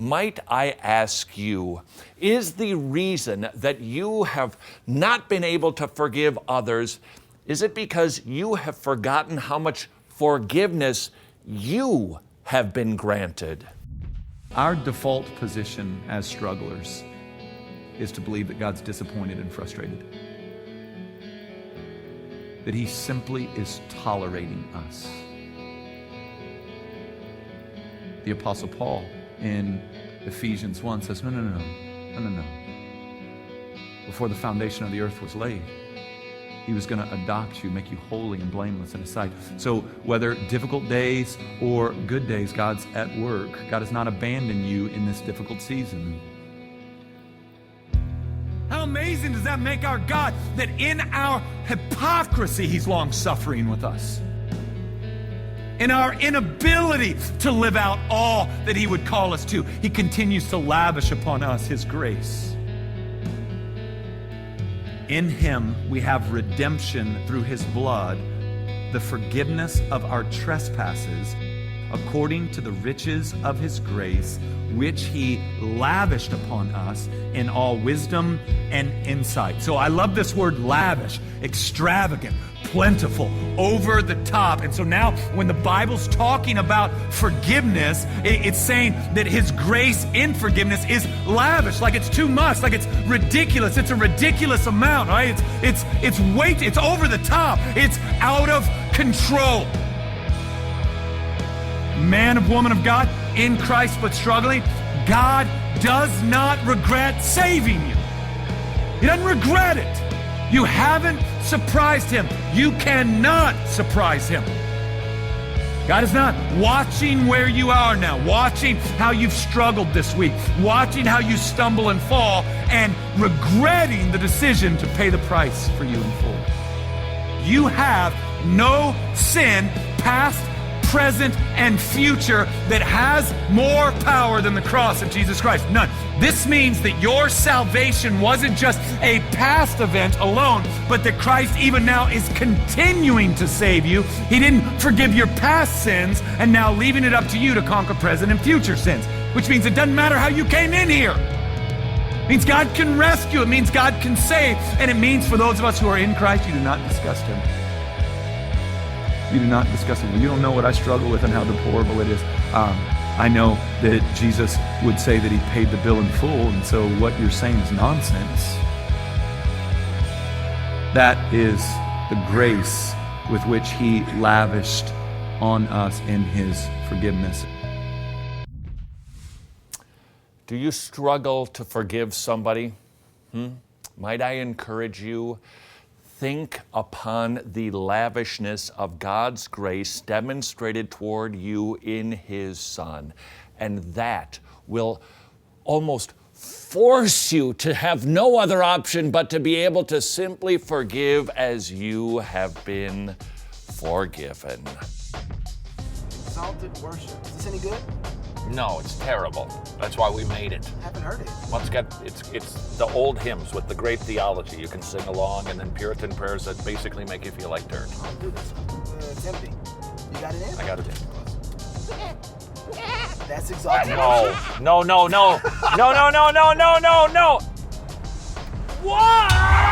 might I ask you, is the reason that you have not been able to forgive others, is it because you have forgotten how much forgiveness you have been granted? Our default position as strugglers is to believe that God's disappointed and frustrated, that He simply is tolerating us. The Apostle Paul in Ephesians 1 says, no. Before the foundation of the earth was laid, He was going to adopt you, make you holy and blameless in His sight. So whether difficult days or good days, God's at work. God has not abandoned you in this difficult season. How amazing does that make our God, that in our hypocrisy, He's long-suffering with us. In our inability to live out all that He would call us to, He continues to lavish upon us His grace. In Him we have redemption through His blood, the forgiveness of our trespasses, according to the riches of His grace, which He lavished upon us in all wisdom and insight. So I love this word lavish, extravagant, plentiful, over the top. And so now when the Bible's talking about forgiveness, it's saying that His grace in forgiveness is lavish, like it's too much, like it's ridiculous. It's a ridiculous amount, right? It's over the top. It's out of control. Man of woman of God, in Christ but struggling, God does not regret saving you. He doesn't regret it. You haven't surprised Him. You cannot surprise Him. God is not watching where you are now, watching how you've struggled this week, watching how you stumble and fall, and regretting the decision to pay the price for you in full. You have no sin, past, present, and future, that has more power than the cross of Jesus Christ. None. This means that your salvation wasn't just a past event alone, but that Christ even now is continuing to save you. He didn't forgive your past sins and now leaving it up to you to conquer present and future sins, which means it doesn't matter how you came in here. It means God can rescue. It means God can save. And it means for those of us who are in Christ, you do not disgust Him. You do not discuss it. You don't know what I struggle with and how deplorable it is. I know that Jesus would say that He paid the bill in full, and so what you're saying is nonsense. That is the grace with which He lavished on us in His forgiveness. Do you struggle to forgive somebody? Might I encourage you? Think upon the lavishness of God's grace demonstrated toward you in His Son, and that will almost force you to have no other option but to be able to simply forgive as you have been forgiven. Exalted worship. Is this any good? No, it's terrible. That's why we made it. I haven't heard it. Well, it's the old hymns with the great theology. You can sing along, and then Puritan prayers that basically make you feel like dirt. I'll do this one. It's empty. You got it in? I got it in. That's exalted No. worship. No. What?